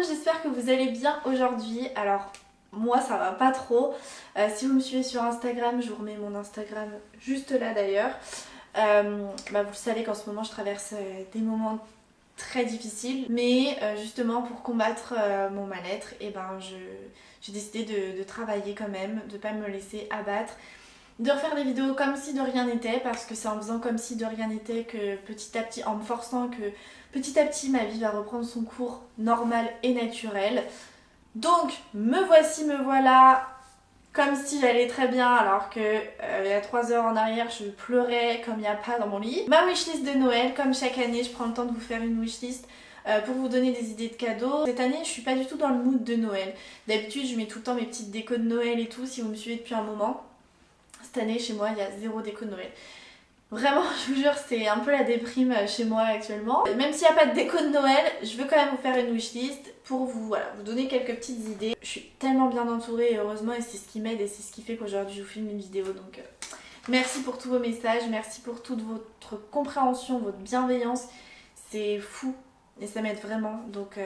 j'espère que vous allez bien aujourd'hui. Alors moi ça va pas trop. Si vous me suivez sur Instagram, je vous remets mon Instagram juste là d'ailleurs. Vous le savez qu'en ce moment je traverse des moments très difficiles. Mais justement pour combattre mon mal-être, j'ai décidé de travailler quand même, de pas me laisser abattre. De refaire des vidéos comme si de rien n'était, parce que c'est en faisant comme si de rien n'était que petit à petit, en me forçant que petit à petit ma vie va reprendre son cours normal et naturel. Donc me voici, me voilà, comme si j'allais très bien alors que il y a 3 heures en arrière je pleurais comme il n'y a pas dans mon lit. Ma wishlist de Noël, comme chaque année je prends le temps de vous faire une wishlist pour vous donner des idées de cadeaux. Cette année je suis pas du tout dans le mood de Noël. D'habitude je mets tout le temps mes petites décos de Noël et tout, si vous me suivez depuis un moment. Cette année chez moi il y a zéro déco de Noël. Vraiment je vous jure c'est un peu la déprime chez moi actuellement. Même s'il n'y a pas de déco de Noël, je veux quand même vous faire une wishlist pour vous donner quelques petites idées. Je suis tellement bien entourée heureusement, et c'est ce qui m'aide et c'est ce qui fait qu'aujourd'hui je vous filme une vidéo. Donc merci pour tous vos messages, merci pour toute votre compréhension, votre bienveillance. C'est fou. Et ça m'aide vraiment, donc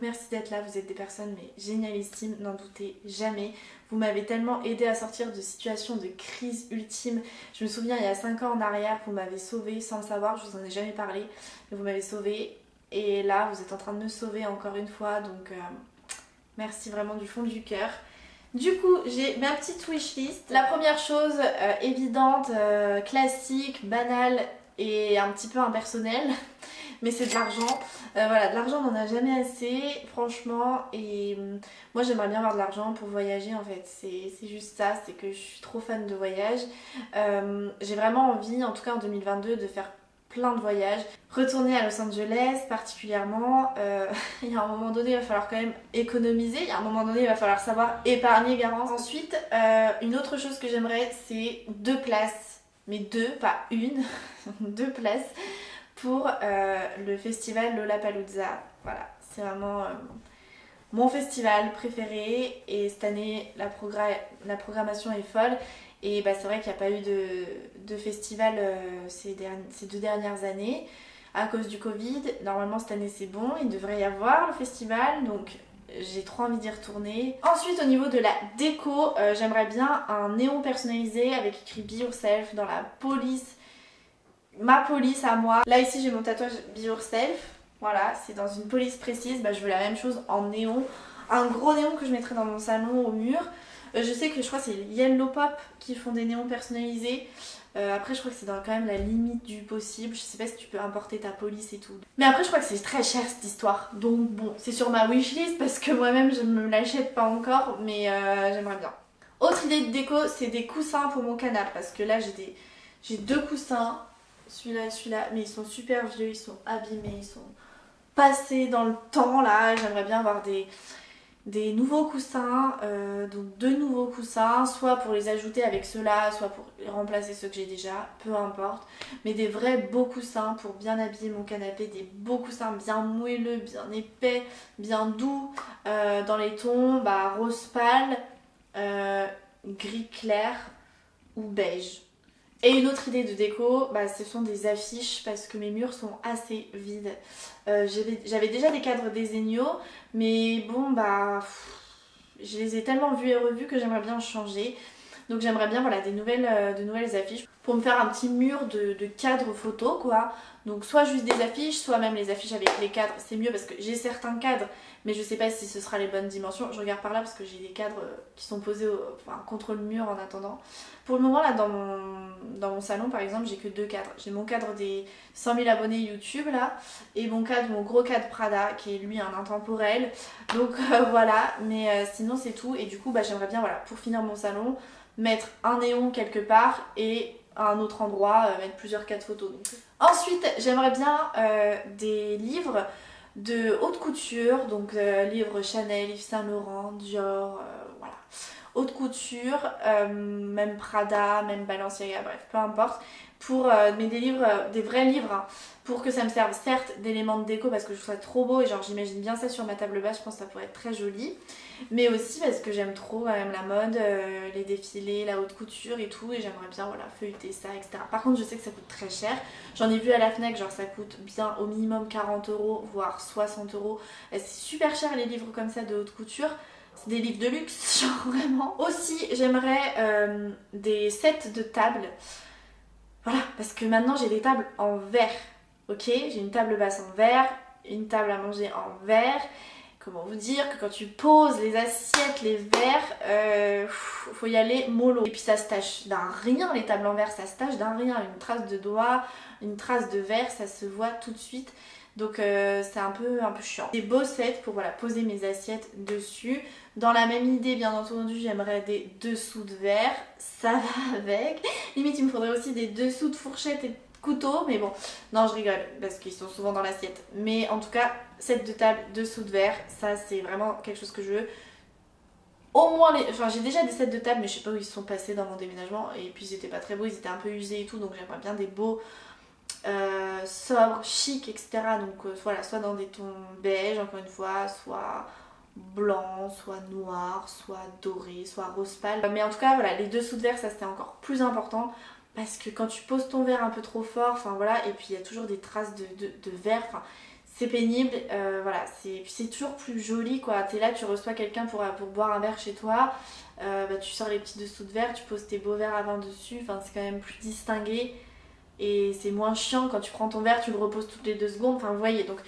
merci d'être là, vous êtes des personnes mais génialissimes, n'en doutez jamais. Vous m'avez tellement aidé à sortir de situations de crise ultime. Je me souviens il y a 5 ans en arrière, vous m'avez sauvée sans le savoir, je vous en ai jamais parlé, mais vous m'avez sauvée. Et là vous êtes en train de me sauver encore une fois, donc merci vraiment du fond du cœur. Du coup j'ai ma petite wishlist. La première chose évidente, classique, banale et un petit peu impersonnelle, mais c'est de l'argent. Voilà, de l'argent on n'en a jamais assez franchement, et moi j'aimerais bien avoir de l'argent pour voyager en fait, c'est juste ça, c'est que je suis trop fan de voyage. J'ai vraiment envie, en tout cas en 2022, de faire plein de voyages, retourner à Los Angeles particulièrement. Il y a un moment donné il va falloir quand même économiser, il y a un moment donné il va falloir savoir épargner garant. Ensuite une autre chose que j'aimerais, c'est 2 places, mais 2 pas une, 2 places pour le festival Lollapalooza. Voilà, c'est vraiment mon festival préféré, et cette année la programmation est folle. Et c'est vrai qu'il n'y a pas eu de festival ces 2 dernières années à cause du Covid. Normalement cette année c'est bon, il devrait y avoir le festival, donc j'ai trop envie d'y retourner. Ensuite au niveau de la déco, j'aimerais bien un néon personnalisé avec écrit Be Yourself dans la police. Ma police à moi. Là ici j'ai mon tatouage Be Yourself. Voilà, c'est dans une police précise. Je veux la même chose en néon. Un gros néon que je mettrai dans mon salon au mur. Je sais que je crois que c'est Yellow Pop qui font des néons personnalisés. Après je crois que c'est dans quand même la limite du possible. Je sais pas si tu peux importer ta police et tout. Mais après je crois que c'est très cher cette histoire. Donc bon, c'est sur ma wishlist parce que moi-même je me l'achète pas encore. Mais j'aimerais bien. Autre idée de déco, c'est des coussins pour mon canapé. Parce que là j'ai 2 coussins. Celui-là et celui-là, mais ils sont super vieux, ils sont abîmés, ils sont passés dans le temps là. J'aimerais bien avoir des nouveaux coussins, donc 2 nouveaux coussins, soit pour les ajouter avec ceux-là, soit pour remplacer ceux que j'ai déjà, peu importe. Mais des vrais beaux coussins pour bien habiller mon canapé, des beaux coussins bien moelleux, bien épais, bien doux, dans les tons rose pâle, gris clair ou beige. Et une autre idée de déco, ce sont des affiches parce que mes murs sont assez vides. J'avais déjà des cadres Desenio, mais bon je les ai tellement vus et revus que j'aimerais bien changer. Donc j'aimerais bien de nouvelles affiches pour me faire un petit mur de cadres photos quoi. Donc soit juste des affiches, soit même les affiches avec les cadres, c'est mieux parce que j'ai certains cadres mais je sais pas si ce sera les bonnes dimensions. Je regarde par là parce que j'ai des cadres qui sont posés contre le mur en attendant. Pour le moment là dans mon salon par exemple j'ai que 2 cadres. J'ai mon cadre des 100 000 abonnés YouTube là, et mon gros cadre Prada qui est lui un intemporel. Donc voilà, mais sinon c'est tout. Et du coup j'aimerais bien pour finir mon salon mettre un néon quelque part et à un autre endroit mettre plusieurs cadres photos. Donc. Ensuite j'aimerais bien des livres de haute couture, donc livres Chanel, Yves Saint Laurent, Dior, voilà. haute couture, même Prada, même Balenciaga, bref, peu importe, pour mais des livres, des vrais livres, hein, pour que ça me serve certes d'éléments de déco parce que je trouve ça trop beau et genre j'imagine bien ça sur ma table basse, je pense que ça pourrait être très joli, mais aussi parce que j'aime trop quand même la mode, les défilés, la haute couture et tout, et j'aimerais bien voilà feuilleter ça, etc. Par contre je sais que ça coûte très cher, j'en ai vu à la Fnac, genre ça coûte bien au minimum 40 euros, voire 60 euros, c'est super cher les livres comme ça de haute couture. C'est des livres de luxe, genre vraiment. Aussi, j'aimerais des sets de tables. Voilà, parce que maintenant j'ai des tables en verre. Ok, j'ai une table basse en verre, une table à manger en verre. Comment vous dire que quand tu poses les assiettes, les verres, faut y aller mollo. Et puis ça se tâche d'un rien, les tables en verre, ça se tâche d'un rien. Une trace de doigt, une trace de verre, ça se voit tout de suite. Donc c'est un peu chiant. Des beaux sets pour voilà, poser mes assiettes dessus. Dans la même idée, bien entendu, j'aimerais des dessous de verre. Ça va avec. Limite, il me faudrait aussi des dessous de fourchette et de couteau. Mais bon, non, je rigole parce qu'ils sont souvent dans l'assiette. Mais en tout cas, set de table, dessous de verre, ça c'est vraiment quelque chose que je veux. Au moins les... Enfin, j'ai déjà des sets de table, mais je sais pas où ils sont passés dans mon déménagement. Et puis ils étaient pas très beaux, ils étaient un peu usés et tout. Donc j'aimerais bien des beaux... sobre, chic, etc. Donc voilà, soit dans des tons beige, encore une fois, soit blanc, soit noir, soit doré, soit rose pâle. Mais en tout cas, voilà, les dessous de verre, ça c'était encore plus important. Parce que quand tu poses ton verre un peu trop fort, enfin voilà, et puis il y a toujours des traces de verre, enfin c'est pénible, voilà, c'est toujours plus joli quoi. T'es là, tu reçois quelqu'un pour boire un verre chez toi, bah, tu sors les petits dessous de verre, tu poses tes beaux verres à vin dessus, enfin c'est quand même plus distingué. Et c'est moins chiant quand tu prends ton verre, tu le reposes toutes les 2 secondes, enfin vous voyez. Donc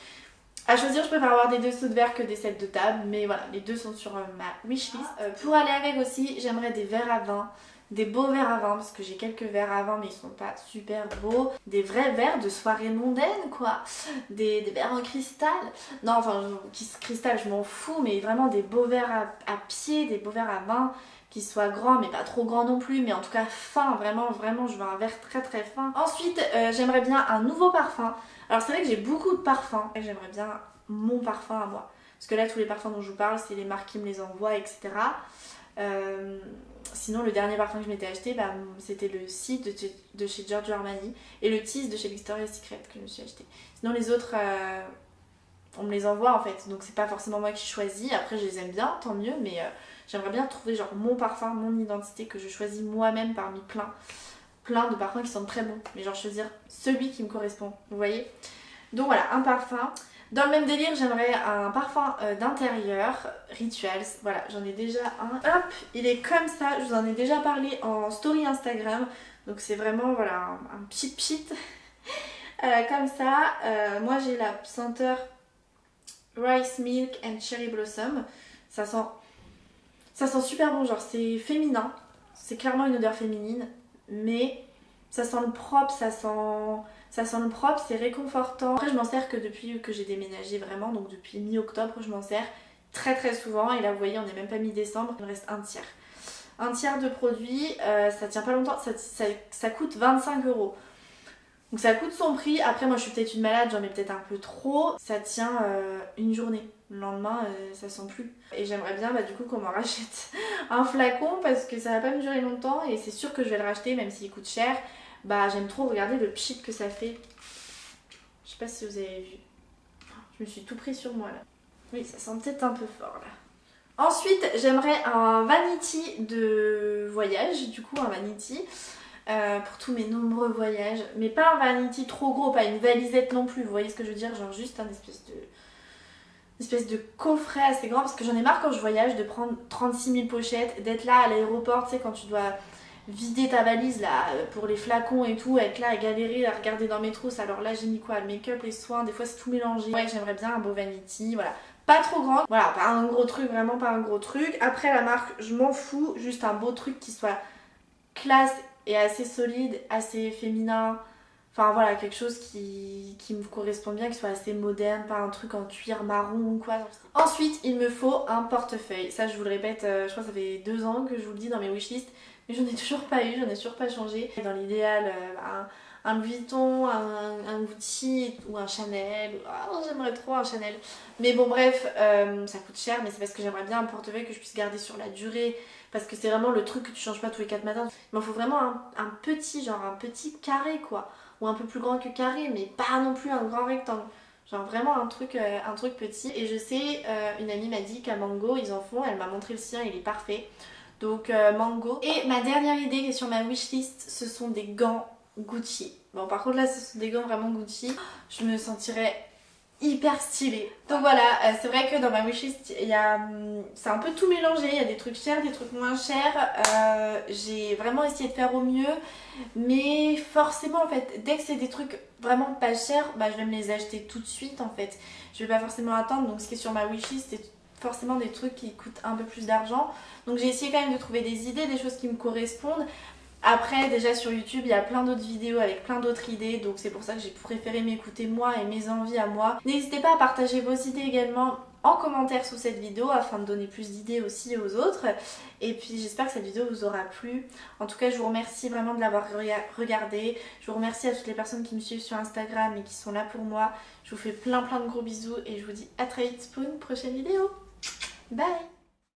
à choisir, je préfère avoir des dessous de verre que des sets de table, mais voilà, les deux sont sur ma wishlist. Pour aller avec aussi, j'aimerais des verres à vin, des beaux verres à vin, parce que j'ai quelques verres à vin mais ils sont pas super beaux. Des vrais verres de soirée mondaine quoi, des verres en cristal. Non enfin, cristal je m'en fous, mais vraiment des beaux verres à pied, des beaux verres à vin qui soit grand mais pas trop grand non plus, mais en tout cas fin, vraiment vraiment je veux un verre très très fin. Ensuite j'aimerais bien un nouveau parfum. Alors c'est vrai que j'ai beaucoup de parfums et j'aimerais bien mon parfum à moi, parce que là tous les parfums dont je vous parle c'est les marques qui me les envoient, etc. Sinon le dernier parfum que je m'étais acheté, bah, c'était le Si de chez Giorgio Armani et le Tease de chez Victoria's Secret que je me suis acheté. Sinon les autres on me les envoie en fait, donc c'est pas forcément moi qui choisis. Après je les aime bien, tant mieux, mais j'aimerais bien trouver genre mon parfum, mon identité que je choisis moi-même parmi plein de parfums qui sont très bons, mais genre choisir celui qui me correspond, vous voyez. Donc voilà, un parfum. Dans le même délire, j'aimerais un parfum d'intérieur, Rituals, voilà, j'en ai déjà un. Hop, il est comme ça, je vous en ai déjà parlé en story Instagram, donc c'est vraiment voilà un pchit comme ça. Moi j'ai la senteur Rice Milk and Cherry Blossom, ça sent super bon, genre c'est féminin, c'est clairement une odeur féminine, mais ça sent le propre, ça sent le propre, c'est réconfortant. Après je m'en sers que depuis que j'ai déménagé vraiment, donc depuis mi-octobre je m'en sers très très souvent, et là vous voyez on n'est même pas mi-décembre, il me reste un tiers. Un tiers de produit, ça tient pas longtemps, ça coûte 25 euros. Donc ça coûte son prix. Après moi je suis peut-être une malade, j'en mets peut-être un peu trop. Ça tient une journée. Le lendemain ça sent plus. Et j'aimerais bien du coup qu'on m'en rachète un flacon parce que ça va pas me durer longtemps et c'est sûr que je vais le racheter même s'il coûte cher. Bah j'aime trop regarder le pchit que ça fait. Je sais pas si vous avez vu. Je me suis tout pris sur moi là. Oui, ça sent peut-être un peu fort là. Ensuite j'aimerais un vanity de voyage, du coup un vanity. Pour tous mes nombreux voyages, mais pas un vanity trop gros, pas une valisette non plus, vous voyez ce que je veux dire, genre juste un espèce de coffret assez grand, parce que j'en ai marre quand je voyage de prendre 36 000 pochettes, d'être là à l'aéroport, tu sais, quand tu dois vider ta valise là pour les flacons et tout, être là à galérer, à regarder dans mes trousses. Alors là j'ai mis quoi, le make-up, les soins, des fois c'est tout mélangé. Ouais, j'aimerais bien un beau vanity, voilà, pas trop grand, voilà, pas un gros truc, vraiment pas un gros truc. Après la marque je m'en fous, juste un beau truc qui soit classe et assez solide, assez féminin, enfin voilà, quelque chose qui me correspond bien, qui soit assez moderne, pas un truc en cuir marron ou quoi. Ensuite il me faut un portefeuille, ça je vous le répète, je crois que ça fait 2 ans que je vous le dis dans mes wishlists, mais j'en ai toujours pas eu, j'en ai toujours pas changé. Dans l'idéal, un Louis Vuitton, un Gucci ou un Chanel. Oh, j'aimerais trop un Chanel. Mais bon bref, ça coûte cher, mais c'est parce que j'aimerais bien un portefeuille que je puisse garder sur la durée. Parce que c'est vraiment le truc que tu changes pas tous les 4 matins. Il m'en faut vraiment un petit, genre un petit carré quoi. Ou un peu plus grand que carré, mais pas non plus un grand rectangle. Genre vraiment un truc petit. Et je sais, une amie m'a dit qu'à Mango, ils en font. Elle m'a montré le sien, il est parfait. Donc Mango. Et ma dernière idée qui est sur ma wishlist, ce sont des gants Gucci. Bon par contre là, ce sont des gants vraiment Gucci. Je me sentirais hyper stylée. Donc voilà, c'est vrai que dans ma wishlist, c'est un peu tout mélangé. Il y a des trucs chers, des trucs moins chers. J'ai vraiment essayé de faire au mieux. Mais forcément en fait, dès que c'est des trucs vraiment pas chers, bah, je vais me les acheter tout de suite en fait. Je vais pas forcément attendre. Donc ce qui est sur ma wishlist, c'est forcément des trucs qui coûtent un peu plus d'argent. Donc j'ai essayé quand même de trouver des idées, des choses qui me correspondent. Après déjà sur YouTube il y a plein d'autres vidéos avec plein d'autres idées, donc c'est pour ça que j'ai préféré m'écouter moi et mes envies à moi. N'hésitez pas à partager vos idées également en commentaire sous cette vidéo afin de donner plus d'idées aussi aux autres. Et puis j'espère que cette vidéo vous aura plu. En tout cas je vous remercie vraiment de l'avoir regardé. Je vous remercie à toutes les personnes qui me suivent sur Instagram et qui sont là pour moi. Je vous fais plein de gros bisous et je vous dis à très vite pour une prochaine vidéo. Bye!